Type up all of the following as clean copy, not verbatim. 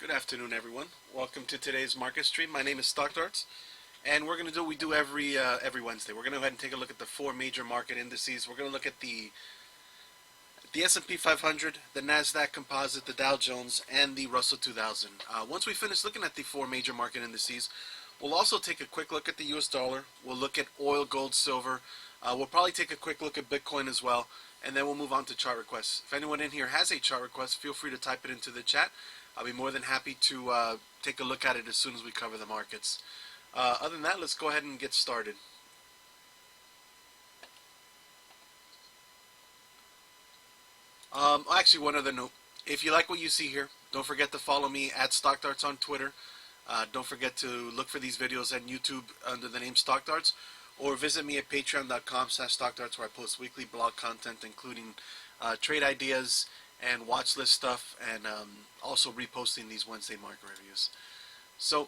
Good afternoon, everyone. Welcome to today's market stream. My name is Stock Darts, and we're going to do what we do every Wednesday. We're going to go ahead and take a look at the four major market indices. We're going to look at the S&P 500, the Nasdaq Composite, the Dow Jones, and the Russell 2000. Once we finish looking at the four major market indices, we'll also take a quick look at the U.S. dollar. We'll look at oil, gold, silver. We'll probably take a quick look at Bitcoin as well, and then we'll move on to chart requests. If anyone in here has a chart request, feel free to type it into the chat. I'll be more than happy to take a look at it as soon as we cover the markets. Other than that, let's go ahead and get started. Actually, one other note. If you like what you see here, don't forget to follow me at StockDarts on Twitter. Don't forget to look for these videos on YouTube under the name StockDarts, or visit me at patreon.com/StockDarts, where I post weekly blog content, including trade ideas and watch list stuff, and also reposting these Wednesday market reviews. So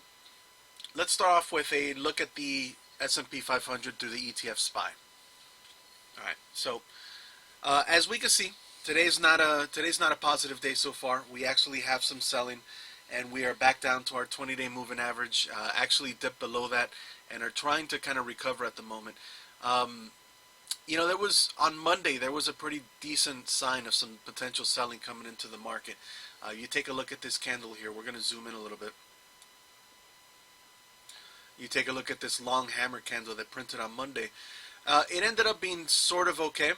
let's start off with a look at the S&P 500 through the ETF SPY. All right. So as we can see, today's not a positive day so far. We actually have some selling, and we are back down to our 20-day moving average. Actually dipped below that, and are trying to kind of recover at the moment. There was, on Monday, there was a pretty decent sign of some potential selling coming into the market. You take a look at this candle here. We're going to zoom in a little bit. You take a look at this long hammer candle that printed on Monday. It ended up being sort of okay.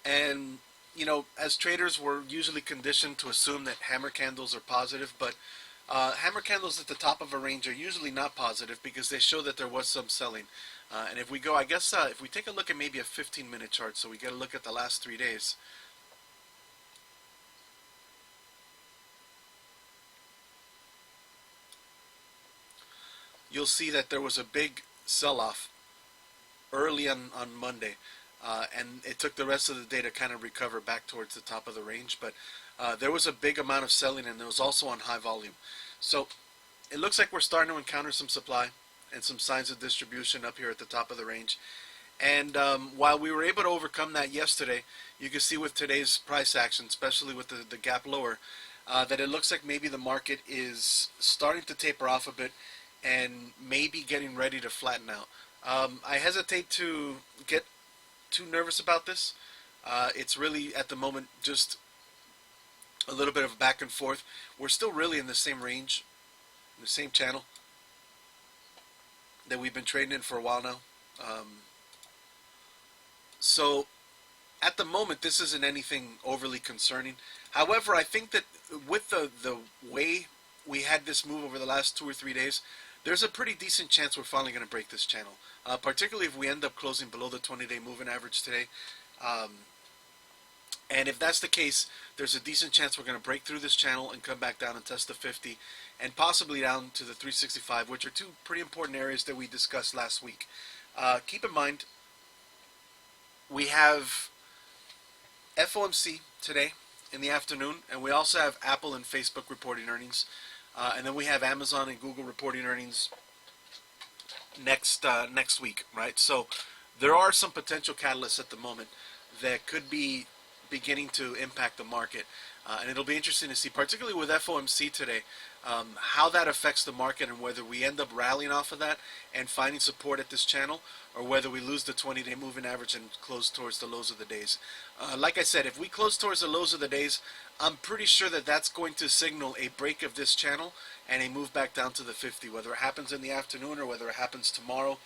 And, as traders, we're usually conditioned to assume that hammer candles are positive, but hammer candles at the top of a range are usually not positive because they show that there was some selling. And if we go, if we take a look at maybe a 15-minute chart, so we get a look at the last 3 days. You'll see that there was a big sell-off early on Monday, and it took the rest of the day to kind of recover back towards the top of the range. But there was a big amount of selling, and it was also on high volume. So it looks like we're starting to encounter some supply and some signs of distribution up here at the top of the range. And while we were able to overcome that yesterday, you can see with today's price action, especially with the gap lower, that it looks like maybe the market is starting to taper off a bit and maybe getting ready to flatten out. I hesitate to get too nervous about this. It's really, at the moment, just a little bit of back and forth. We're still really in the same range, in the same channel that we've been trading in for a while now. So at the moment, this isn't anything overly concerning. However, I think that with the way we had this move over the last 2 or 3 days, there's a pretty decent chance we're finally going to break this channel, particularly if we end up closing below the 20-day moving average today. And if that's the case, there's a decent chance we're going to break through this channel and come back down and test the 50 and possibly down to the 365, which are two pretty important areas that we discussed last week. Keep in mind, we have FOMC today in the afternoon, and we also have Apple and Facebook reporting earnings. And then we have Amazon and Google reporting earnings next week, right? So there are some potential catalysts at the moment that could be beginning to impact the market, and it'll be interesting to see, particularly with FOMC today, how that affects the market, and whether we end up rallying off of that and finding support at this channel, or whether we lose the 20-day moving average and close towards the lows of the days. Like I said, if we close towards the lows of the days, I'm pretty sure that that's going to signal a break of this channel and a move back down to the 50, whether it happens in the afternoon or whether it happens tomorrow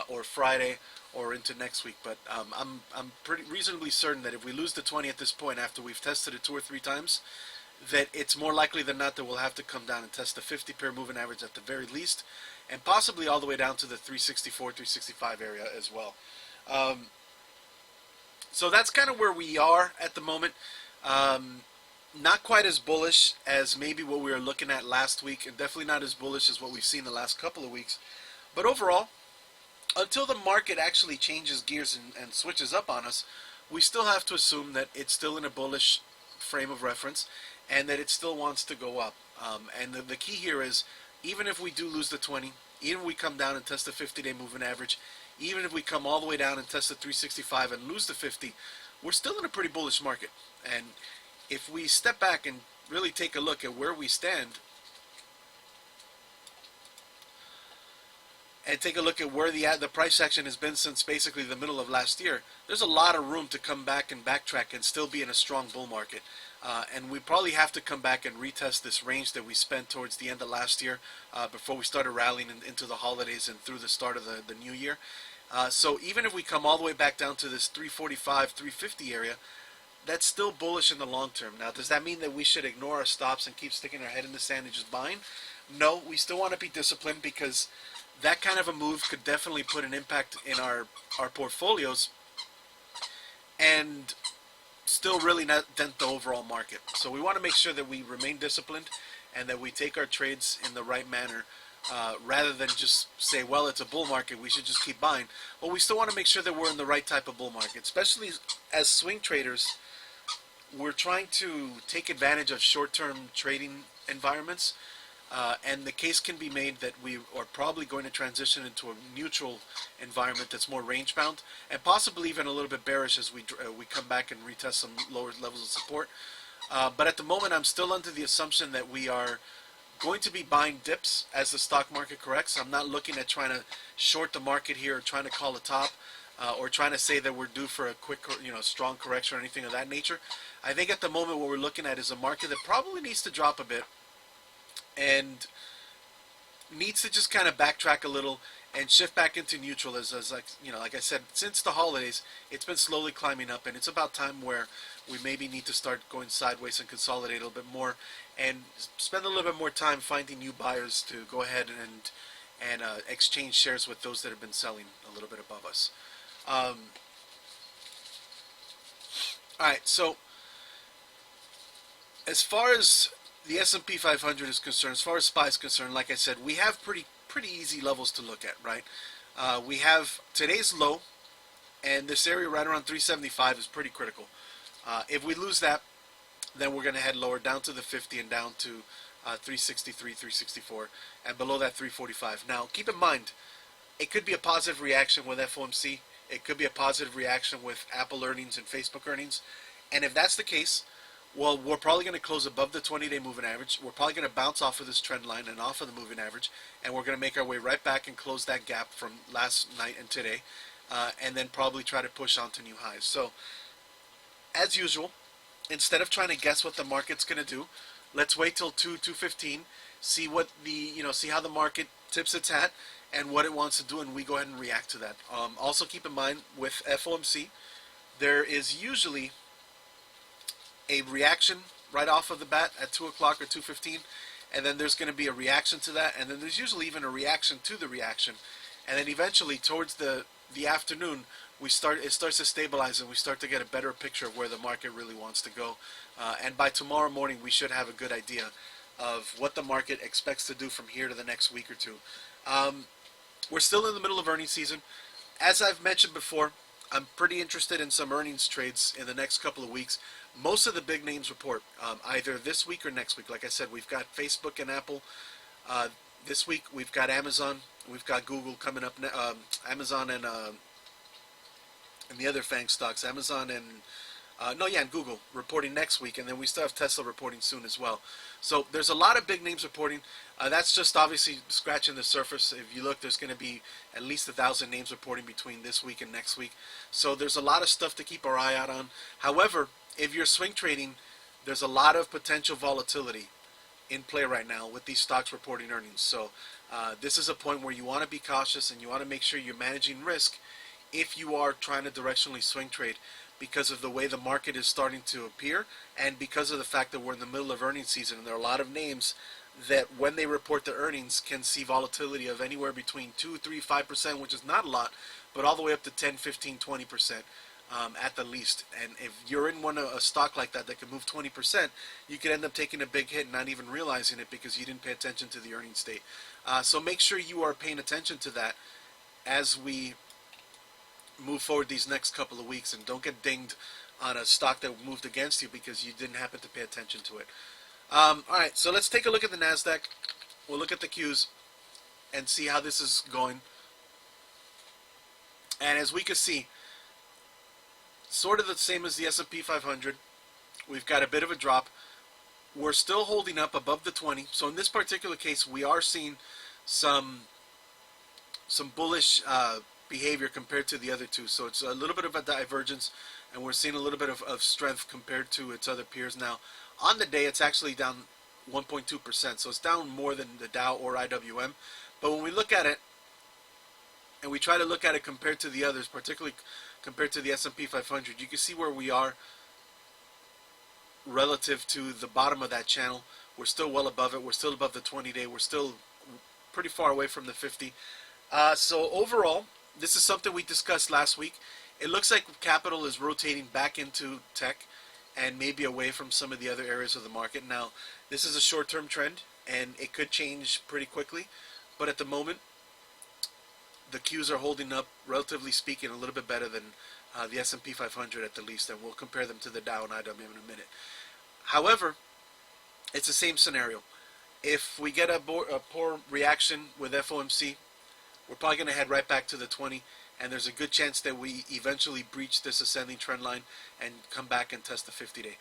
or Friday or into next week. But I'm pretty reasonably certain that if we lose the 20 at this point, after we've tested it 2 or 3 times, that it's more likely than not that we'll have to come down and test the 50-pair moving average at the very least, and possibly all the way down to the 364, 365 area as well. So that's kind of where we are at the moment. Not quite as bullish as maybe what we were looking at last week, and definitely not as bullish as what we've seen the last couple of weeks. But overall, until the market actually changes gears and switches up on us, we still have to assume that it's still in a bullish frame of reference and that it still wants to go up. And the key here is, even if we do lose the 20, even if we come down and test the 50-day moving average, even if we come all the way down and test the 365 and lose the 50, we're still in a pretty bullish market. And if we step back and really take a look at where we stand, and take a look at where the price action has been since basically the middle of last year, there's a lot of room to come back and backtrack and still be in a strong bull market. And we probably have to come back and retest this range that we spent towards the end of last year before we started rallying into the holidays and through the start of the new year. So even if we come all the way back down to this 345, 350 area, that's still bullish in the long term. Now, does that mean that we should ignore our stops and keep sticking our head in the sand and just buying? No, we still want to be disciplined, because that kind of a move could definitely put an impact in our portfolios and still really not dent the overall market. So we want to make sure that we remain disciplined and that we take our trades in the right manner, rather than just say, well, it's a bull market, we should just keep buying. Well, we still want to make sure that we're in the right type of bull market, especially as swing traders. We're trying to take advantage of short-term trading environments, and the case can be made that we are probably going to transition into a neutral environment that's more range-bound, and possibly even a little bit bearish as we come back and retest some lower levels of support. But at the moment, I'm still under the assumption that we are going to be buying dips as the stock market corrects. I'm not looking at trying to short the market here or trying to call a top, or trying to say that we're due for a quick, strong correction or anything of that nature. I think at the moment what we're looking at is a market that probably needs to drop a bit and needs to just kind of backtrack a little and shift back into neutral. As like I said, since the holidays, it's been slowly climbing up, and it's about time where we maybe need to start going sideways and consolidate a little bit more, and spend a little bit more time finding new buyers to go ahead and exchange shares with those that have been selling a little bit above us. All right, so as far as the S&P 500 is concerned, as far as SPY is concerned, like I said, we have pretty easy levels to look at, right? We have today's low, and this area right around 375 is pretty critical. If we lose that, then we're going to head lower down to the 50 and down to 363, 364, and below that 345. Now, keep in mind, it could be a positive reaction with FOMC. It could be a positive reaction with Apple earnings and Facebook earnings. And if that's the case, well, we're probably going to close above the 20-day moving average. We're probably going to bounce off of this trend line and off of the moving average, and we're going to make our way right back and close that gap from last night and today, and then probably try to push on to new highs. So, as usual, instead of trying to guess what the market's going to do, let's wait till 2:15, see what see how the market tips its hat and what it wants to do, and we go ahead and react to that. Also, keep in mind with FOMC, there is usually a reaction right off of the bat at 2 o'clock or 2:15, and then there's going to be a reaction to that, and then there's usually even a reaction to the reaction, and then eventually towards the afternoon it starts to stabilize, and we start to get a better picture of where the market really wants to go, and by tomorrow morning we should have a good idea of what the market expects to do from here to the next week or two. We're still in the middle of earnings season. As I've mentioned before, I'm pretty interested in some earnings trades in the next couple of weeks. Most of the big names report either this week or next week. Like I said, we've got Facebook and Apple. This week we've got Amazon, we've got Google coming up. Amazon and the other FANG stocks, Amazon and Google reporting next week, and then we still have Tesla reporting soon as well. So there's a lot of big names reporting. That's just obviously scratching the surface. If you look, there's going to be at least 1,000 names reporting between this week and next week. So there's a lot of stuff to keep our eye out on. However, if you're swing trading, there's a lot of potential volatility in play right now with these stocks reporting earnings. So this is a point where you want to be cautious and you want to make sure you're managing risk if you are trying to directionally swing trade, because of the way the market is starting to appear, and because of the fact that we're in the middle of earnings season, and there are a lot of names that when they report their earnings can see volatility of anywhere between 2, 3, 5%, which is not a lot, but all the way up to 10, 15, 20% at the least. And if you're in a stock like that can move 20%, you could end up taking a big hit and not even realizing it because you didn't pay attention to the earnings date. So make sure you are paying attention to that as we move forward these next couple of weeks, and don't get dinged on a stock that moved against you because you didn't happen to pay attention to it. Alright, so let's take a look at the NASDAQ. We'll look at the Qs and see how this is going. And as we can see, sort of the same as the S&P 500. We've got a bit of a drop. We're still holding up above the 20. So in this particular case, we are seeing some some bullish behavior compared to the other two. So it's a little bit of a divergence, and we're seeing a little bit of strength compared to its other peers. Now, on the day, it's actually down 1.2%, so it's down more than the Dow or IWM. But when we look at it, and we try to look at it compared to the others, particularly compared to the S&P 500, you can see where we are relative to the bottom of that channel. We're still well above it. We're still above the 20-day. We're still pretty far away from the 50. So overall, this is something we discussed last week. It looks like capital is rotating back into tech and maybe away from some of the other areas of the market. Now, this is a short-term trend, and it could change pretty quickly. But at the moment, the Qs are holding up, relatively speaking, a little bit better than the S&P 500 at the least, and we'll compare them to the Dow and IWM in a minute. However, it's the same scenario. If we get a poor reaction with FOMC, we're probably going to head right back to the 20, and there's a good chance that we eventually breach this ascending trend line and come back and test the 50-day.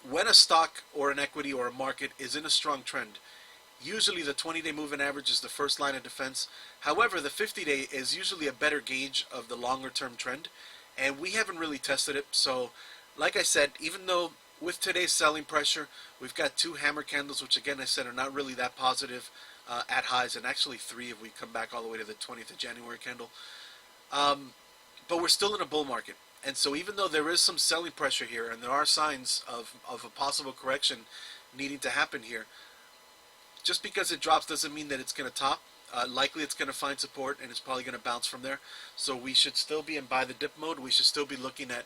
When a stock or an equity or a market is in a strong trend, usually the 20-day moving average is the first line of defense. However, the 50-day is usually a better gauge of the longer-term trend, and we haven't really tested it. So, like I said, even though with today's selling pressure, we've got two hammer candles, which again I said are not really that positive at highs, and actually three if we come back all the way to the 20th of January candle. But we're still in a bull market. And so even though there is some selling pressure here, and there are signs of a possible correction needing to happen here, just because it drops doesn't mean that it's going to top. Likely it's going to find support, and it's probably going to bounce from there. So we should still be in buy the dip mode. We should still be looking at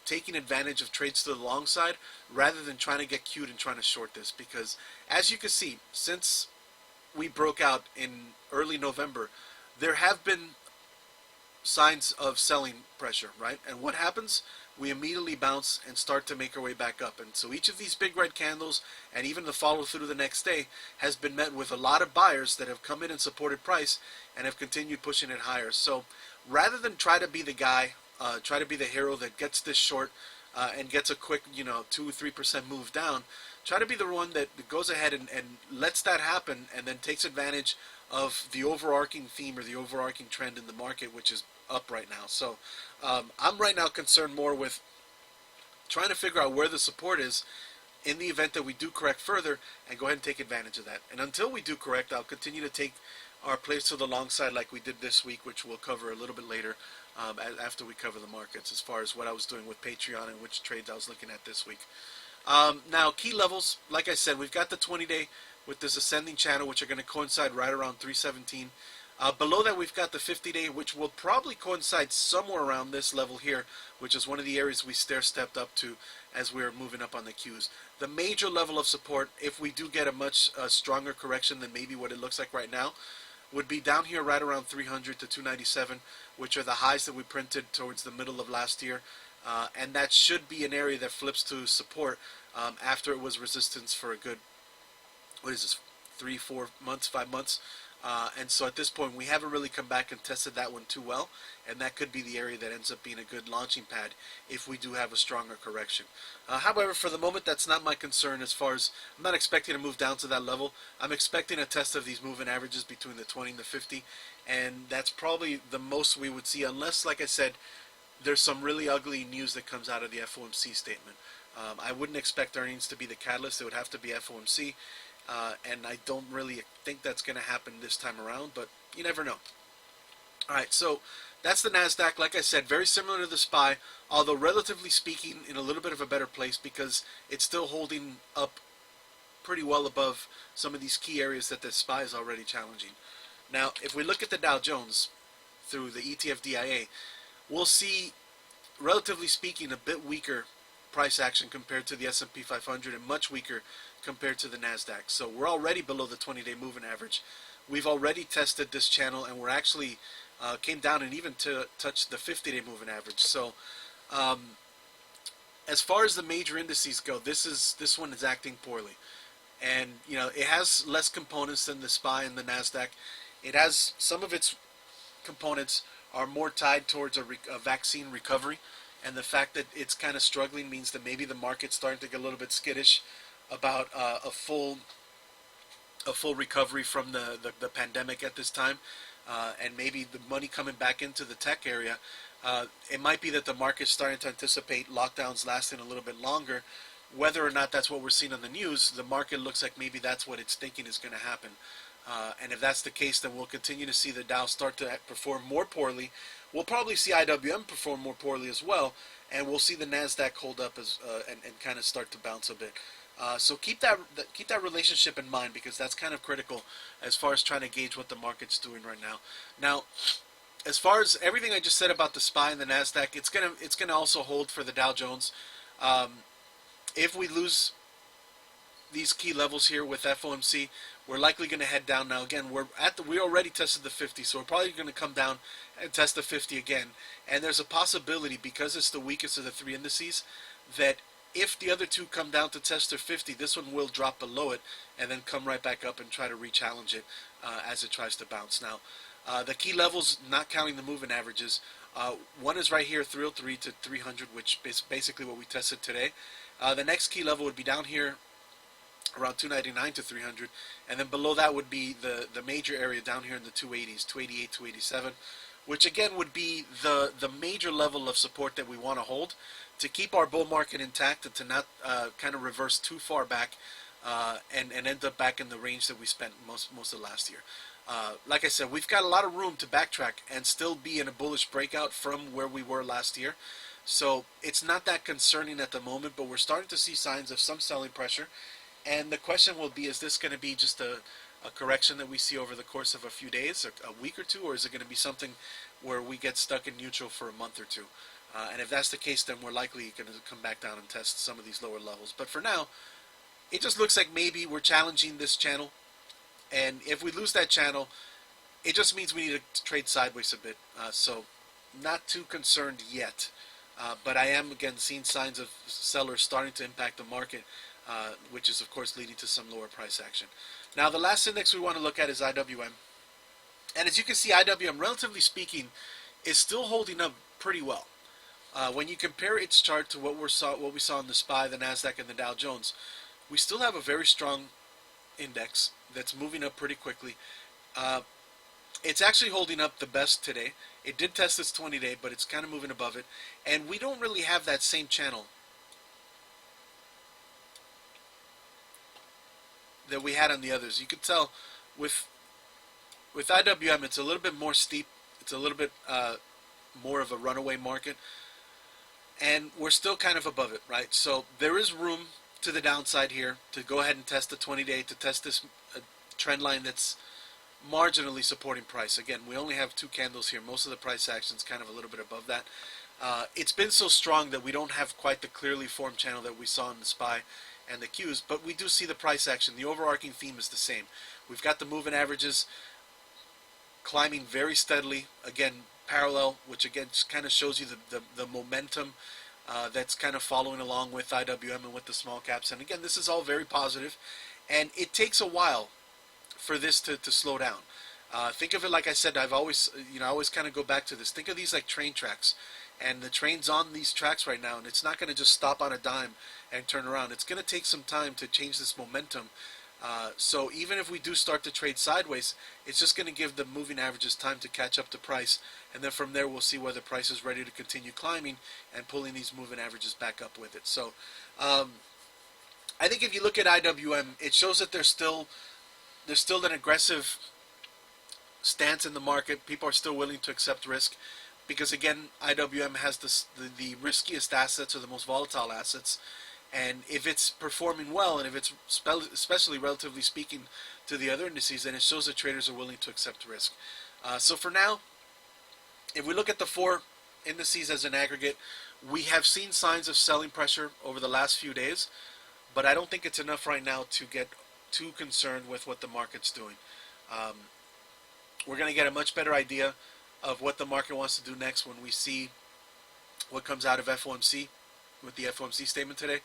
taking advantage of trades to the long side rather than trying to get cute and trying to short this. Because as you can see, since we broke out in early November, there have been signs of selling pressure, right? And what happens? We immediately bounce and start to make our way back up. And so each of these big red candles, and even the follow through the next day, has been met with a lot of buyers that have come in and supported price and have continued pushing it higher. So rather than try to be the guy, try to be the hero that gets this short and gets a quick, 2-3% move down, try to be the one that goes ahead and lets that happen, and then takes advantage of the overarching theme or the overarching trend in the market, which is up right now. So I'm right now concerned more with trying to figure out where the support is in the event that we do correct further, and go ahead and take advantage of that. And until we do correct, I'll continue to take our plays to the long side like we did this week, which we'll cover a little bit later after we cover the markets, as far as what I was doing with Patreon and which trades I was looking at this week. Now, key levels, like I said, we've got the 20-day with this ascending channel, which are going to coincide right around 317. Below that, we've got the 50-day, which will probably coincide somewhere around this level here, which is one of the areas we stair-stepped up to as we're moving up on the Qs. The major level of support, if we do get a much stronger correction than maybe what it looks like right now, would be down here right around 300 to 297, which are the highs that we printed towards the middle of last year. And that should be an area that flips to support after it was resistance for a good, 3-4 months, 5 months. And so at this point, we haven't really come back and tested that one too well, and that could be the area that ends up being a good launching pad if we do have a stronger correction. However, for the moment, that's not my concern. As far as, I'm not expecting to move down to that level. I'm expecting a test of these moving averages between the 20 and the 50, and that's probably the most we would see, unless, like I said, there's some really ugly news that comes out of the FOMC statement. I wouldn't expect earnings to be the catalyst. It would have to be FOMC. And I don't really think that's going to happen this time around, but you never know. All right, so that's the NASDAQ. Like I said, very similar to the SPY, although relatively speaking in a little bit of a better place because it's still holding up pretty well above some of these key areas that the SPY is already challenging. Now, if we look at the Dow Jones through the ETF DIA, we'll see, relatively speaking, a bit weaker price action compared to the S&P 500 and much weaker compared to the NASDAQ. So we're already below the 20-day moving average. We've already tested this channel, and we're actually came down and even touched the 50-day moving average. So as far as the major indices go, this one is acting poorly. And, it has less components than the SPY and the NASDAQ. It has, some of its components are more tied towards a vaccine recovery. And the fact that it's kind of struggling means that maybe the market's starting to get a little bit skittish about a full recovery from the pandemic at this time. and maybe the money coming back into the tech area, it might be that the market's starting to anticipate lockdowns lasting a little bit longer. Whether or not that's what we're seeing on the news, the market looks like maybe that's what it's thinking is going to happen. And if that's the case, then we'll continue to see the Dow start to perform more poorly. We'll probably see IWM perform more poorly as well, and we'll see the Nasdaq hold up and kind of start to bounce a bit. So keep that relationship in mind, because that's kind of critical as far as trying to gauge what the market's doing right now. Now, as far as everything I just said about the SPY and the Nasdaq, it's gonna also hold for the Dow Jones. If we lose these key levels here with FOMC, we're likely going to head down. Now again, we already tested the 50, so we're probably going to come down and test the 50 again. And there's a possibility, because it's the weakest of the three indices, that if the other two come down to test their 50, this one will drop below it and then come right back up and try to re-challenge it as it tries to bounce. Now, the key levels, not counting the moving averages, one is right here, 303 to 300, which is basically what we tested today. The next key level would be down here around 299 to 300, and then below that would be the major area down here in the 280s, 288, 287, which again would be the major level of support that we want to hold to keep our bull market intact and to not kind of reverse too far back and end up back in the range that we spent most of last year. Like I said, we've got a lot of room to backtrack and still be in a bullish breakout from where we were last year. So it's not that concerning at the moment, but we're starting to see signs of some selling pressure. And the question will be, is this going to be just a correction that we see over the course of a few days, a week or two, or is it going to be something where we get stuck in neutral for a month or two? And if that's the case, then we're likely going to come back down and test some of these lower levels. But for now, it just looks like maybe we're challenging this channel. And if we lose that channel, it just means we need to trade sideways a bit. So not too concerned yet. But I am, again, seeing signs of sellers starting to impact the market, which is, of course, leading to some lower price action. Now, the last index we want to look at is IWM. And as you can see, IWM, relatively speaking, is still holding up pretty well. When you compare its chart to what we saw in the SPY, the Nasdaq, and the Dow Jones, we still have a very strong index that's moving up pretty quickly. It's actually holding up the best today. It did test its 20-day, but it's kind of moving above it. And we don't really have that same channel that we had on the others. You could tell with IWM, it's a little bit more steep. It's a little bit more of a runaway market. And we're still kind of above it, right? So there is room to the downside here to go ahead and test the 20-day, to test this trend line that's marginally supporting price. Again, we only have two candles here. Most of the price action is kind of a little bit above that. It's been so strong that we don't have quite the clearly formed channel that we saw in the SPY and the Qs, but we do see the price action. The overarching theme is the same. We've got the moving averages climbing very steadily, again, parallel, which again just kind of shows you the momentum that's kind of following along with IWM and with the small caps. And again, this is all very positive, and it takes a while for this to slow down. Think of it, like I said, I always kind of go back to this. Think of these like train tracks, and the train's on these tracks right now, and it's not going to just stop on a dime and turn around. It's going to take some time to change this momentum. So even if we do start to trade sideways, it's just going to give the moving averages time to catch up to price, and then from there we'll see whether price is ready to continue climbing and pulling these moving averages back up with it. So I think if you look at IWM, it shows that there's still an aggressive stance in the market. People are still willing to accept risk because, again, IWM has the riskiest assets, or the most volatile assets. And if it's performing well, and if it's especially relatively speaking to the other indices, then it shows that traders are willing to accept risk. So for now, if we look at the four indices as an aggregate, we have seen signs of selling pressure over the last few days, but I don't think it's enough right now to get too concerned with what the market's doing. We're going to get a much better idea of what the market wants to do next when we see what comes out of FOMC, with the FOMC statement today.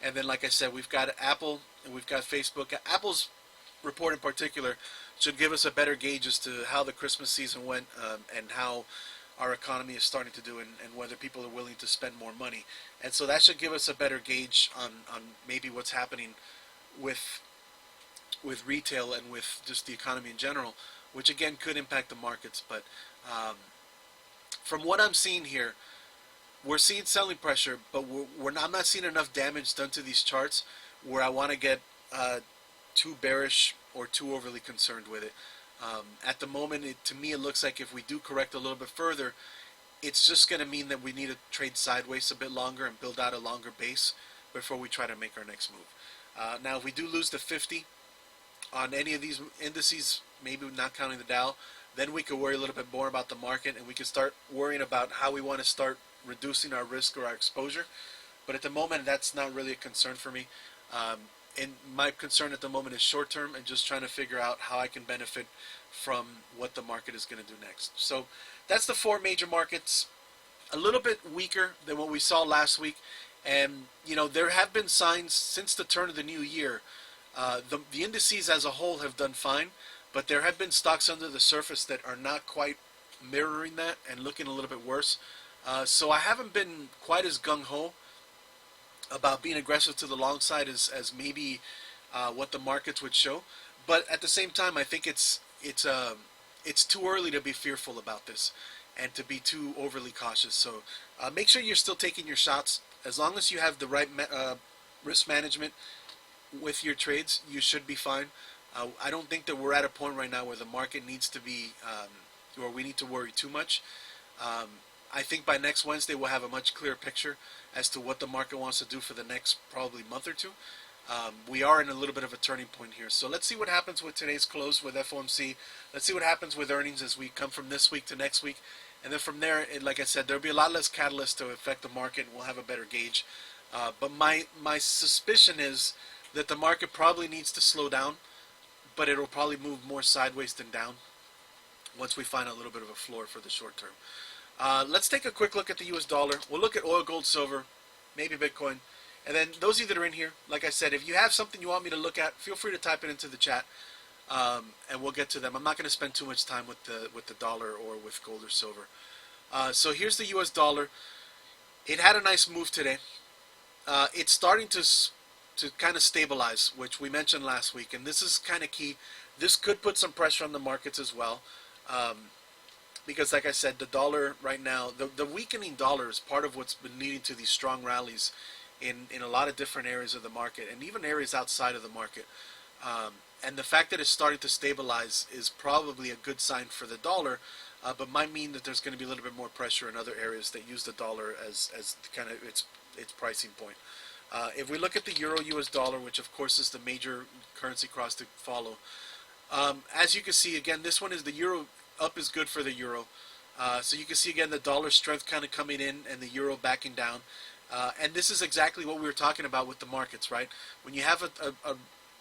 And then, like I said, we've got Apple and we've got Facebook. Apple's report in particular should give us a better gauge as to how the Christmas season went, and how our economy is starting to do, and whether people are willing to spend more money. And so that should give us a better gauge on maybe what's happening with retail and with just the economy in general. which again could impact the markets. But from what I'm seeing here, we're seeing selling pressure, but I'm not seeing enough damage done to these charts where I want to get too bearish or too overly concerned with it. At the moment, to me, it looks like if we do correct a little bit further, it's just going to mean that we need to trade sideways a bit longer and build out a longer base before we try to make our next move. Now, if we do lose the 50 on any of these indices, maybe not counting the Dow, then we could worry a little bit more about the market, and we can start worrying about how we want to start reducing our risk or our exposure. But at the moment, that's not really a concern for me. And my concern at the moment is short term and just trying to figure out how I can benefit from what the market is going to do next. So that's the four major markets. A little bit weaker than what we saw last week. And, you know, there have been signs since the turn of the new year. The indices as a whole have done fine, but there have been stocks under the surface that are not quite mirroring that and looking a little bit worse. So I haven't been quite as gung-ho about being aggressive to the long side as maybe what the markets would show. But at the same time, I think it's too early to be fearful about this and to be too overly cautious. So make sure you're still taking your shots. As long as you have the right risk management with your trades, you should be fine. I don't think that we're at a point right now where the market needs to be, or we need to worry too much. I think by next Wednesday we'll have a much clearer picture as to what the market wants to do for the next probably month or two. We are in a little bit of a turning point here. So let's see what happens with today's close with FOMC. Let's see what happens with earnings as we come from this week to next week. And then from there, like I said, there'll be a lot less catalyst to affect the market, and we'll have a better gauge. But my suspicion is that the market probably needs to slow down, but it'll probably move more sideways than down once we find a little bit of a floor for the short term. Let's take a quick look at the US dollar. We'll look at oil, gold, silver, maybe Bitcoin. And then those of you that are in here, like I said, if you have something you want me to look at, feel free to type it into the chat, and we'll get to them. I'm not going to spend too much time with the dollar or with gold or silver. So here's the US dollar. It had a nice move today. It's starting to kind of stabilize, which we mentioned last week, and this is kind of key. This could put some pressure on the markets as well. Because like I said, the dollar right now, the weakening dollar is part of what's been leading to these strong rallies in a lot of different areas of the market and even areas outside of the market. And the fact that it's starting to stabilize is probably a good sign for the dollar, but might mean that there's going to be a little bit more pressure in other areas that use the dollar as kind of its pricing point. If we look at the euro US dollar, which of course is the major currency cross to follow, as you can see, again, this one is the euro. Up is good for the euro. So you can see again the dollar strength kind of coming in and the euro backing down. And this is exactly what we were talking about with the markets, right? When you have a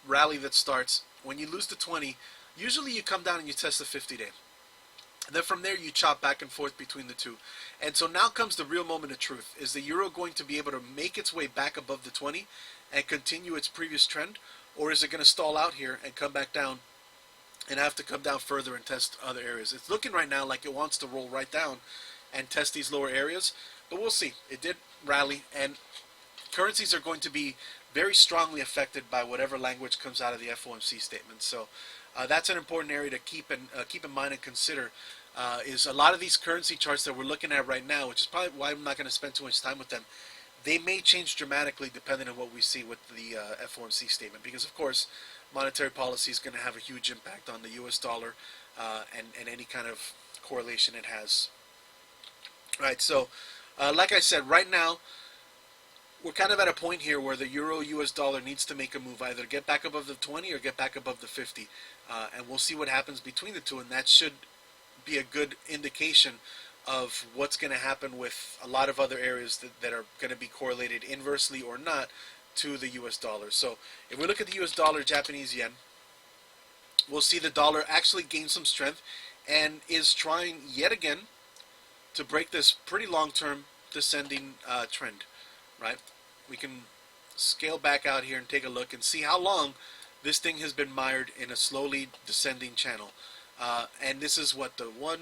rally that starts, when you lose the 20, usually you come down and you test the 50-day. And then from there you chop back and forth between the two. And so now comes the real moment of truth. Is the euro going to be able to make its way back above the 20 and continue its previous trend? Or is it going to stall out here and come back down and have to come down further and test other areas? It's looking right now like it wants to roll right down and test these lower areas, but we'll see. It did rally, and currencies are going to be very strongly affected by whatever language comes out of the FOMC statement. So that's an important area to keep in mind and consider. Is a lot of these currency charts that we're looking at right now, which is probably why I'm not going to spend too much time with them, they may change dramatically depending on what we see with the FOMC statement, because of course monetary policy is going to have a huge impact on the US dollar and any kind of correlation it has. Right, so like I said, right now we're kind of at a point here where the euro US dollar needs to make a move, either get back above the 20 or get back above the 50, and we'll see what happens between the two, and that should be a good indication of what's going to happen with a lot of other areas that are going to be correlated inversely or not to the US dollar. So if we look at the US dollar, Japanese yen, we'll see the dollar actually gain some strength and is trying yet again to break this pretty long-term descending trend, right? We can scale back out here and take a look and see how long this thing has been mired in a slowly descending channel. And this is what, the 1,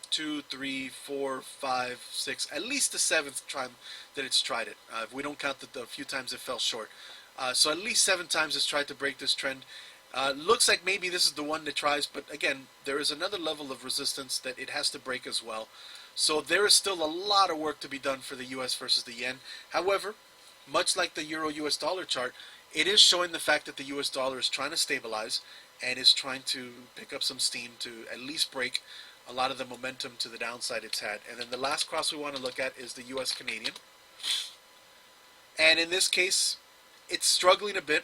2, 3, 4, 5, 6, at least the 7th time that it's tried it. If we don't count the few times it fell short. So at least 7 times it's tried to break this trend. Looks like maybe this is the one that tries, but again, there is another level of resistance that it has to break as well. So there is still a lot of work to be done for the US versus the yen. However, much like the Euro US dollar chart, it is showing the fact that the US dollar is trying to stabilize and is trying to pick up some steam to at least break a lot of the momentum to the downside it's had. And then the last cross we want to look at is the US Canadian. And in this case, it's struggling a bit.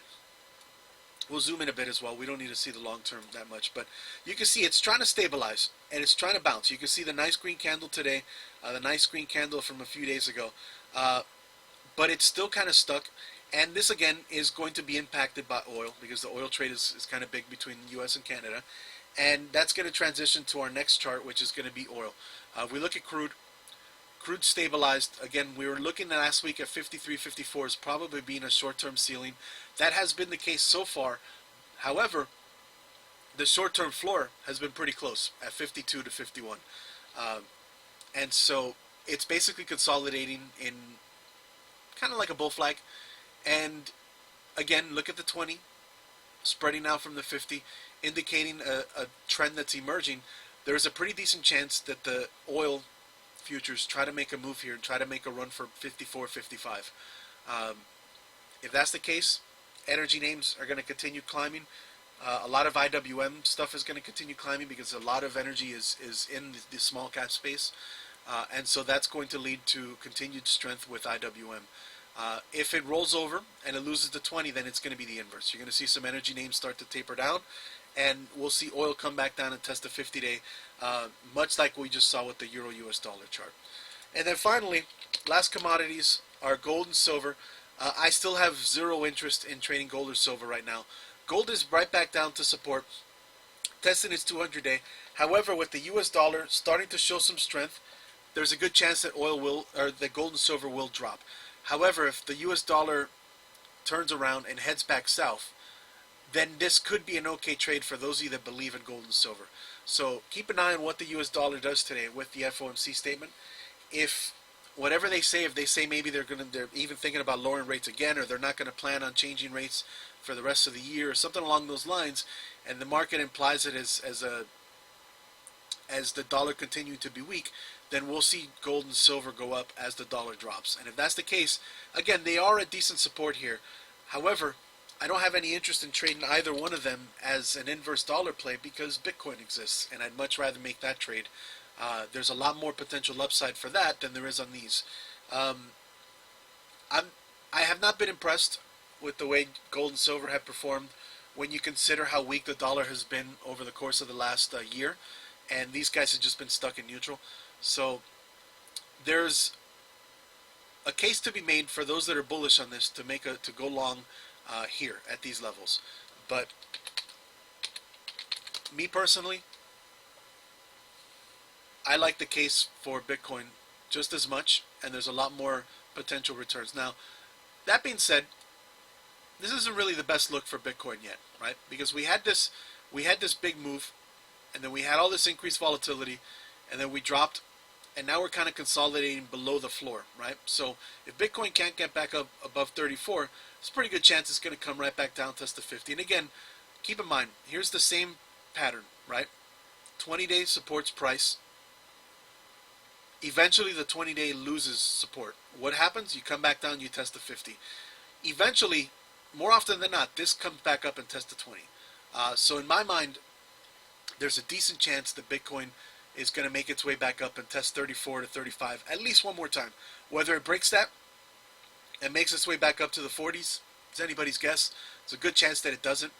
We'll zoom in a bit as well. We don't need to see the long term that much, but you can see it's trying to stabilize and it's trying to bounce. You can see the nice green candle today, the nice green candle from a few days ago, but it's still kind of stuck. And this again is going to be impacted by oil because the oil trade is kind of big between the U.S. and Canada, and that's going to transition to our next chart, which is going to be oil. If we look at crude. Crude stabilized. Again, we were looking last week at 53, 54 as probably being a short-term ceiling. That has been the case so far. However, the short-term floor has been pretty close at 52 to 51. And so it's basically consolidating in kind of like a bull flag. And again, look at the 20, spreading out from the 50, indicating a trend that's emerging. There's a pretty decent chance that the oil futures try to make a move here and try to make a run for 54, 55. If that's the case, energy names are going to continue climbing. A lot of IWM stuff is going to continue climbing because a lot of energy is in the small cap space. And so that's going to lead to continued strength with IWM. If it rolls over and it loses the 20, then it's going to be the inverse. You're going to see some energy names start to taper down, and we'll see oil come back down and test the 50-day, much like we just saw with the Euro US dollar chart. And then finally, last commodities are gold and silver. I still have zero interest in trading gold or silver right now. Gold is right back down to support, testing its 200-day. However, with the US dollar starting to show some strength, there's a good chance that that gold and silver will drop. However, if the US dollar turns around and heads back south, then this could be an okay trade for those of you that believe in gold and silver. So keep an eye on what the US dollar does today with the FOMC statement. If whatever they say, if they say maybe they're even thinking about lowering rates again, or they're not going to plan on changing rates for the rest of the year, or something along those lines, and the market implies it as the dollar continuing to be weak, then we'll see gold and silver go up as the dollar drops. And if that's the case, again, they are at decent support here. However, I don't have any interest in trading either one of them as an inverse dollar play because Bitcoin exists, and I'd much rather make that trade. There's a lot more potential upside for that than there is on these. I have not been impressed with the way gold and silver have performed when you consider how weak the dollar has been over the course of the last year, and these guys have just been stuck in neutral. So there's a case to be made for those that are bullish on this to go long here at these levels. But me personally, I like the case for Bitcoin just as much, and there's a lot more potential returns. Now, that being said, this isn't really the best look for Bitcoin yet, right? Because we had this big move, and then we had all this increased volatility, and then we dropped, and now we're kind of consolidating below the floor, right? So if Bitcoin can't get back up above 34, it's a pretty good chance it's going to come right back down, test the 50. And again, keep in mind, here's the same pattern, right? 20-day supports price. Eventually, the 20-day loses support. What happens? You come back down, you test the 50. Eventually, more often than not, this comes back up and tests the 20. So in my mind, there's a decent chance that Bitcoin is going to make its way back up and test 34 to 35 at least one more time. Whether it breaks that and makes its way back up to the 40s is anybody's guess. It's a good chance that it doesn't.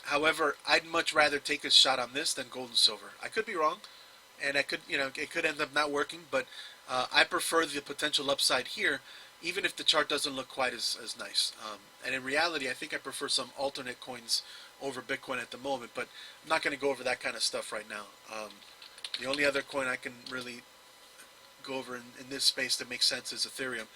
However, I'd much rather take a shot on this than gold and silver. I could be wrong, and it could end up not working, but I prefer the potential upside here, even if the chart doesn't look quite as nice. And in reality, I think I prefer some alternate coins over Bitcoin at the moment, but I'm not going to go over that kind of stuff right now. The only other coin I can really go over in this space that makes sense is Ethereum,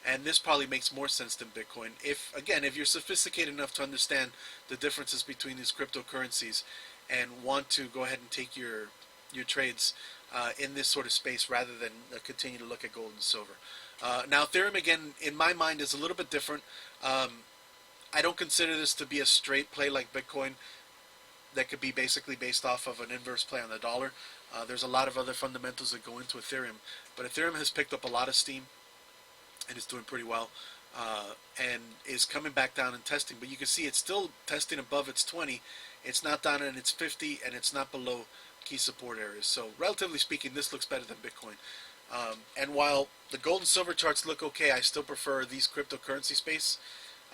and this probably makes more sense than Bitcoin. If you're sophisticated enough to understand the differences between these cryptocurrencies and want to go ahead and take your trades in this sort of space rather than continue to look at gold and silver. Now, Ethereum, again, in my mind, is a little bit different. I don't consider this to be a straight play like Bitcoin that could be basically based off of an inverse play on the dollar. There's a lot of other fundamentals that go into Ethereum, but Ethereum has picked up a lot of steam and is doing pretty well, and is coming back down and testing. But you can see it's still testing above its 20. It's not down in its 50, and it's not below key support areas. So relatively speaking, this looks better than Bitcoin. And while the gold and silver charts look okay, I still prefer these cryptocurrency space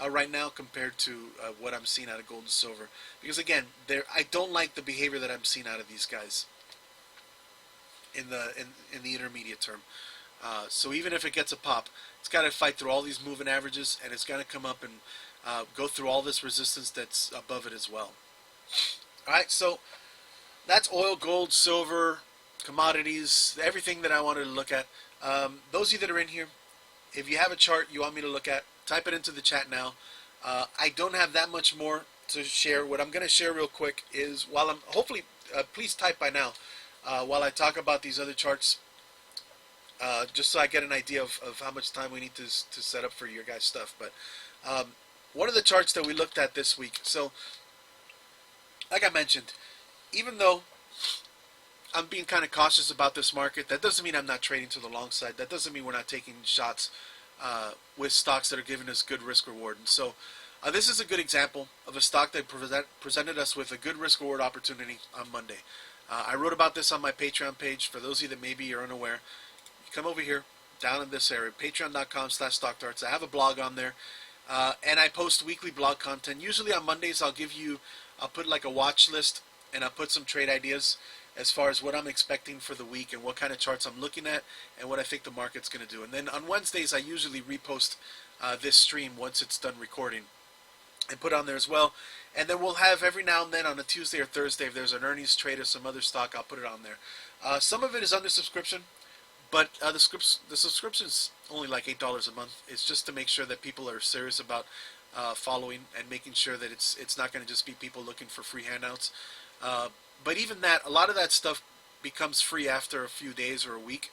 right now compared to what I'm seeing out of gold and silver. Because again, I don't like the behavior that I'm seeing out of these guys in the intermediate term. So even if it gets a pop, it's got to fight through all these moving averages, and it's got to come up and go through all this resistance that's above it as well. All right, so that's oil, gold, silver, commodities, everything that I wanted to look at. Those of you that are in here, if you have a chart you want me to look at, type it into the chat now. I don't have that much more to share. What I'm going to share real quick is, while I'm hopefully, please type by now, while I talk about these other charts, just so I get an idea of how much time we need to set up for your guys' stuff. But one of the charts that we looked at this week, so like I mentioned, even though I'm being kind of cautious about this market, that doesn't mean I'm not trading to the long side. That doesn't mean we're not taking shots with stocks that are giving us good risk reward. And so this is a good example of a stock that presented us with a good risk reward opportunity on Monday. I wrote about this on my Patreon page. For those of you that maybe are unaware, you come over here, down in this area, patreon.com/stockdarts. I have a blog on there, and I post weekly blog content. Usually on Mondays, I'll put like a watch list, and I'll put some trade ideas as far as what I'm expecting for the week and what kind of charts I'm looking at and what I think the market's going to do. And then on Wednesdays, I usually repost this stream once it's done recording and put on there as well. And then we'll have every now and then on a Tuesday or Thursday, if there's an earnings trade or some other stock, I'll put it on there. Some of it is under subscription, but the subscription is only like $8 a month. It's just to make sure that people are serious about following and making sure that it's not going to just be people looking for free handouts. But even that, a lot of that stuff becomes free after a few days or a week.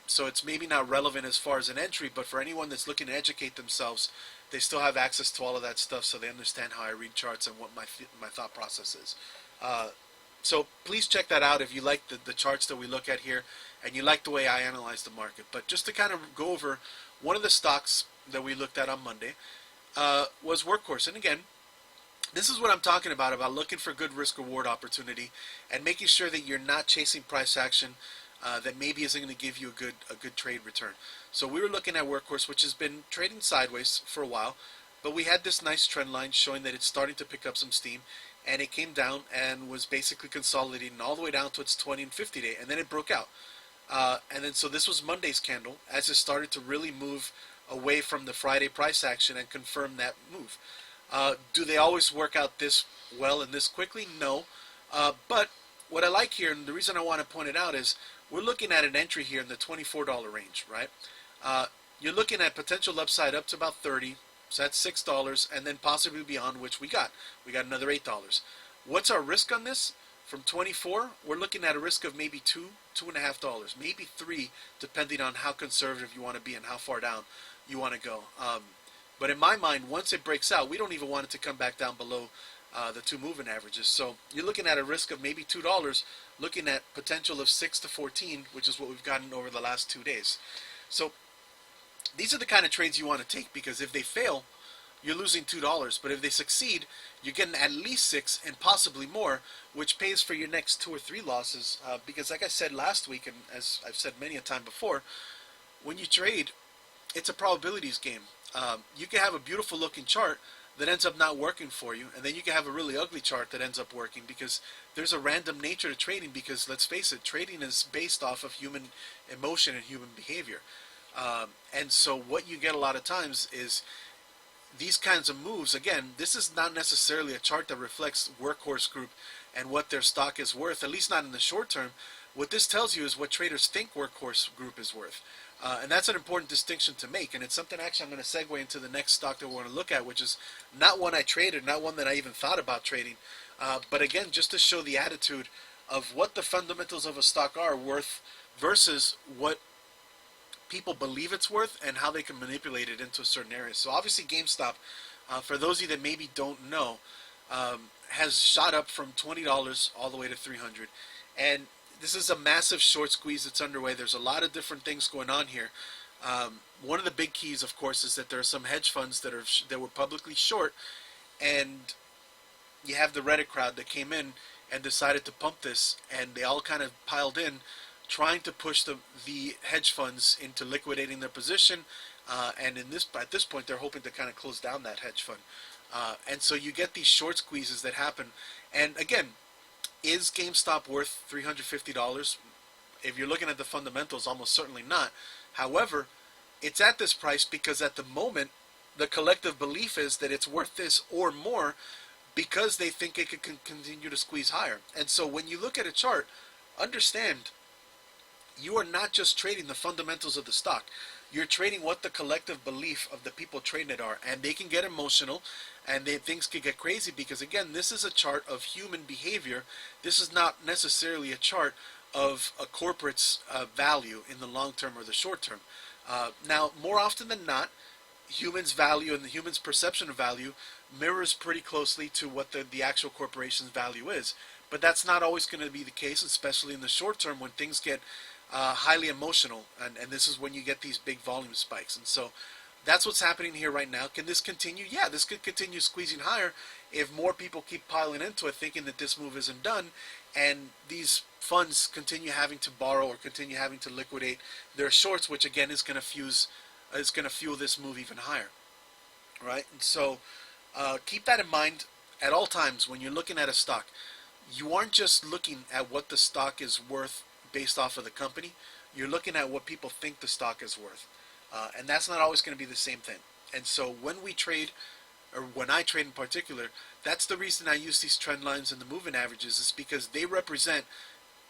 So it's maybe not relevant as far as an entry, but for anyone that's looking to educate themselves, they still have access to all of that stuff, so they understand how I read charts and what my thought process is. So please check that out if you like the charts that we look at here and you like the way I analyze the market. But just to kind of go over, one of the stocks that we looked at on Monday was Workhorse. And again, this is what I'm talking about looking for good risk-reward opportunity and making sure that you're not chasing price action that maybe isn't going to give you a good trade return. So we were looking at Workhorse, which has been trading sideways for a while, but we had this nice trend line showing that it's starting to pick up some steam, and it came down and was basically consolidating all the way down to its 20 and 50 day, and then it broke out. And then so this was Monday's candle as it started to really move away from the Friday price action and confirm that move. Do they always work out this well and this quickly? No. But what I like here, and the reason I want to point it out, is we're looking at an entry here in the $24 range, right? You're looking at potential upside up to about $30, so that's $6, and then possibly beyond, which we got. We got another $8. What's our risk on this? From 24, we're looking at a risk of maybe $2.50, maybe $3, depending on how conservative you want to be and how far down you want to go. But in my mind, once it breaks out, we don't even want it to come back down below the two moving averages. So you're looking at a risk of maybe $2, looking at potential of 6 to 14, which is what we've gotten over the last 2 days. So these are the kind of trades you want to take, because if they fail, you're losing $2. But if they succeed, you're getting at least 6 and possibly more, which pays for your next 2 or 3 losses. Because like I said last week, and as I've said many a time before, when you trade, it's a probabilities game. You can have a beautiful looking chart that ends up not working for you, and then you can have a really ugly chart that ends up working, because there's a random nature to trading, because let's face it, trading is based off of human emotion and human behavior. And so what you get a lot of times is these kinds of moves. Again, this is not necessarily a chart that reflects Workhorse Group and what their stock is worth, at least not in the short term. What this tells you is what traders think Workhorse Group is worth. And that's an important distinction to make, and it's something actually I'm going to segue into the next stock that we're going to look at, which is not one I traded, not one that I even thought about trading, but again, just to show the attitude of what the fundamentals of a stock are worth versus what people believe it's worth and how they can manipulate it into a certain area. So obviously GameStop for those of you that maybe don't know, has shot up from $20 all the way to $300, and this is a massive short squeeze that's underway. There's a lot of different things going on here. One of the big keys, of course, is that there are some hedge funds that were publicly short, and you have the Reddit crowd that came in and decided to pump this, and they all kind of piled in, trying to push the hedge funds into liquidating their position, and at this point they're hoping to kind of close down that hedge fund, and so you get these short squeezes that happen. And again, is GameStop worth $350? If you're looking at the fundamentals, almost certainly not. However, it's at this price because at the moment the collective belief is that it's worth this or more, because they think it could continue to squeeze higher. And so when you look at a chart, understand you are not just trading the fundamentals of the stock. You're trading what the collective belief of the people trading it are. And they can get emotional, and things can get crazy because, again, this is a chart of human behavior. This is not necessarily a chart of a corporate's value in the long term or the short term. Now, more often than not, humans' value and the humans' perception of value mirrors pretty closely to what the actual corporation's value is. But that's not always going to be the case, especially in the short term when things get highly emotional, and this is when you get these big volume spikes. And so that's what's happening here right now. Can this continue? Yeah, this could continue squeezing higher if more people keep piling into it, thinking that this move isn't done, and these funds continue having to borrow or continue having to liquidate their shorts, which again is going to fuel this move even higher, right? And so keep that in mind at all times when you're looking at a stock. You aren't just looking at what the stock is worth based off of the company. You're looking at what people think the stock is worth, and that's not always going to be the same thing. And so when we trade, or when I trade in particular, that's the reason I use these trend lines and the moving averages, is because they represent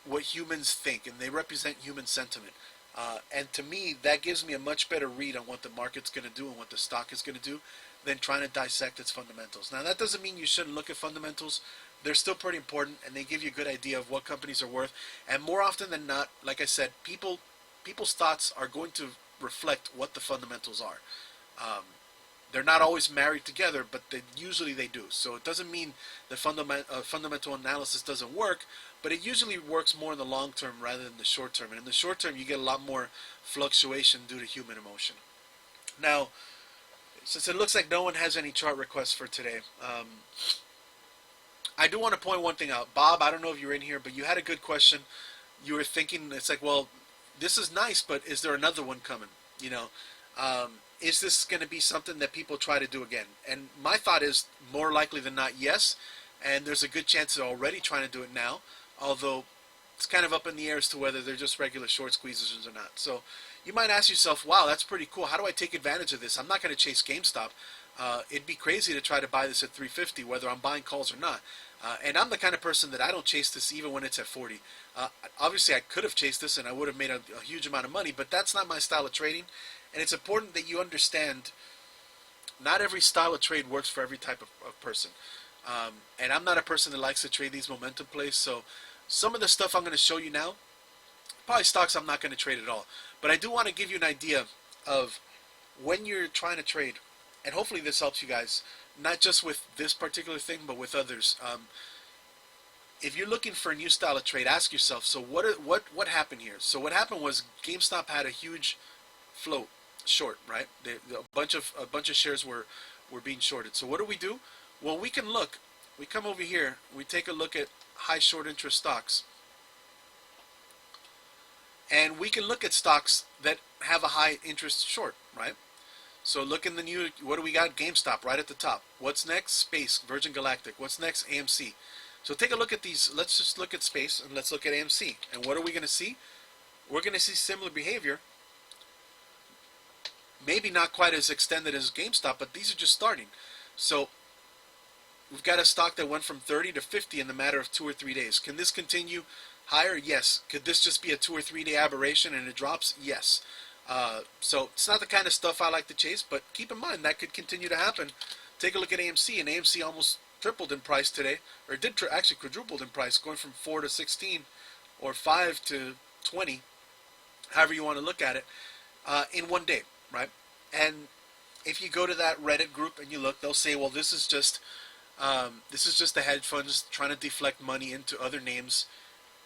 what humans think and they represent human sentiment. And to me, that gives me a much better read on what the market's going to do and what the stock is going to do than trying to dissect its fundamentals. Now, that doesn't mean you shouldn't look at fundamentals. They're still pretty important, and they give you a good idea of what companies are worth. And more often than not, like I said, people's thoughts are going to reflect what the fundamentals are. They're not always married together, but usually they do. So it doesn't mean the fundamental analysis doesn't work, but it usually works more in the long term rather than the short term. And in the short term, you get a lot more fluctuation due to human emotion. Now, since it looks like no one has any chart requests for today, I do want to point one thing out. Bob, I don't know if you're in here, but you had a good question. You were thinking, it's like, well, this is nice, but is there another one coming? Is this going to be something that people try to do again? And my thought is, more likely than not, yes. And there's a good chance they're already trying to do it now, although it's kind of up in the air as to whether they're just regular short squeezes or not. So you might ask yourself, wow, that's pretty cool. How do I take advantage of this? I'm not going to chase GameStop. It'd be crazy to try to buy this at 350, whether I'm buying calls or not. And I'm the kind of person that I don't chase this even when it's at 40. Obviously, I could have chased this and I would have made a huge amount of money, but that's not my style of trading. And it's important that you understand not every style of trade works for every type of person. And I'm not a person that likes to trade these momentum plays. So some of the stuff I'm going to show you now, probably stocks I'm not going to trade at all. But I do want to give you an idea of when you're trying to trade. And hopefully this helps you guys, not just with this particular thing, but with others. If you're looking for a new style of trade, ask yourself, so what happened here? So what happened was GameStop had a huge float short, right? A bunch of shares were being shorted. So what do? Well, we can look. We come over here. We take a look at high short interest stocks. And we can look at stocks that have a high interest short, right? So look in the new, what do we got? GameStop right at the top. What's next? Space, Virgin Galactic. What's next? AMC. So take a look at these. Let's just look at Space and let's look at AMC. And what are we going to see? We're going to see similar behavior. Maybe not quite as extended as GameStop, but these are just starting. So we've got a stock that went from 30 to 50 in the matter of 2 or 3 days. Can this continue higher? Yes. Could this just be a 2 or 3 day aberration and it drops? Yes. So it's not the kind of stuff I like to chase, but keep in mind that could continue to happen. Take a look at AMC, and AMC almost tripled in price today, or did actually quadrupled in price, going from 4 to 16 or 5 to 20, however you want to look at it, in one day, right? And if you go to that Reddit group and you look, they'll say, well, this is just the hedge funds trying to deflect money into other names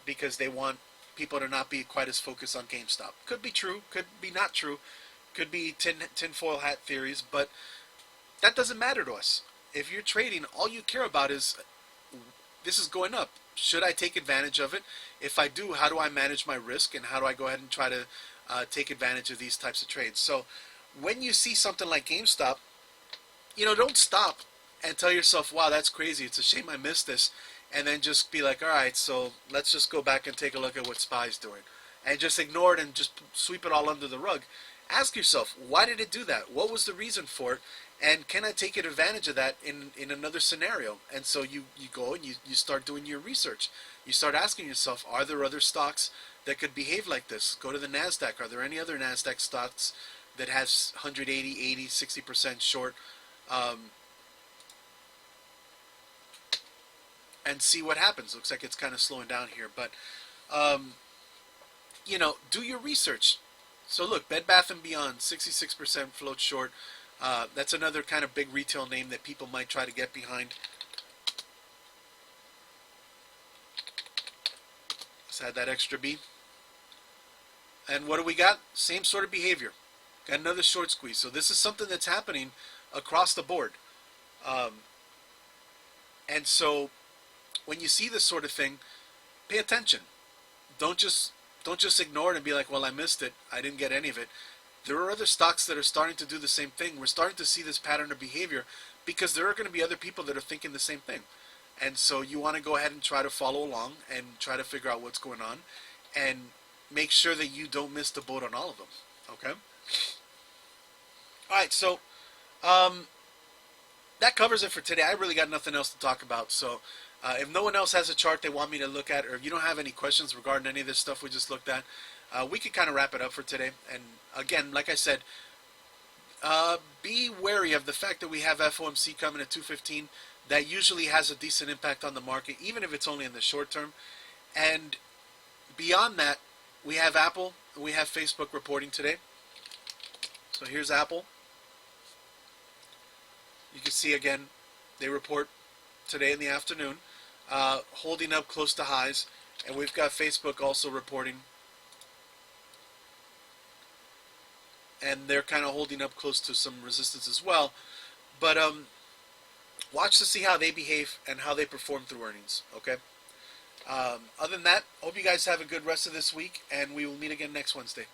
because they want people to not be quite as focused on GameStop. Could be true, could be not true, could be tinfoil hat theories, but that doesn't matter to us. If you're trading, all you care about is this is going up. Should I take advantage of it? If I do, how do I manage my risk, and how do I go ahead and try to take advantage of these types of trades? So when you see something like GameStop, don't stop and tell yourself, wow, that's crazy. It's a shame I missed this. And then just be like, all right, so let's just go back and take a look at what SPY's doing. And just ignore it and just sweep it all under the rug. Ask yourself, why did it do that? What was the reason for it? And can I take advantage of that in another scenario? And so you go and you start doing your research. You start asking yourself, are there other stocks that could behave like this? Go to the NASDAQ. Are there any other NASDAQ stocks that has 180, 80, 60% short? And see what happens. Looks like it's kind of slowing down here. But, do your research. So look, Bed Bath & Beyond, 66% float short. That's another kind of big retail name that people might try to get behind. Let's add that extra B. And what do we got? Same sort of behavior. Got another short squeeze. So this is something that's happening across the board. And so when you see this sort of thing, pay attention. Don't just ignore it and be like, well, I missed it. I didn't get any of it. There are other stocks that are starting to do the same thing. We're starting to see this pattern of behavior because there are going to be other people that are thinking the same thing. And so you want to go ahead and try to follow along and try to figure out what's going on and make sure that you don't miss the boat on all of them. Okay? All right, so that covers it for today. I really got nothing else to talk about. So if no one else has a chart they want me to look at, or if you don't have any questions regarding any of this stuff we just looked at, we could kind of wrap it up for today. And again, like I said, be wary of the fact that we have FOMC coming at 2:15. That usually has a decent impact on the market, even if it's only in the short term. And beyond that, we have Apple, and we have Facebook reporting today. So here's Apple. You can see again, they report today in the afternoon, holding up close to highs. And we've got Facebook also reporting. And they're kind of holding up close to some resistance as well. But watch to see how they behave and how they perform through earnings. Okay? Other than that, hope you guys have a good rest of this week, and we will meet again next Wednesday.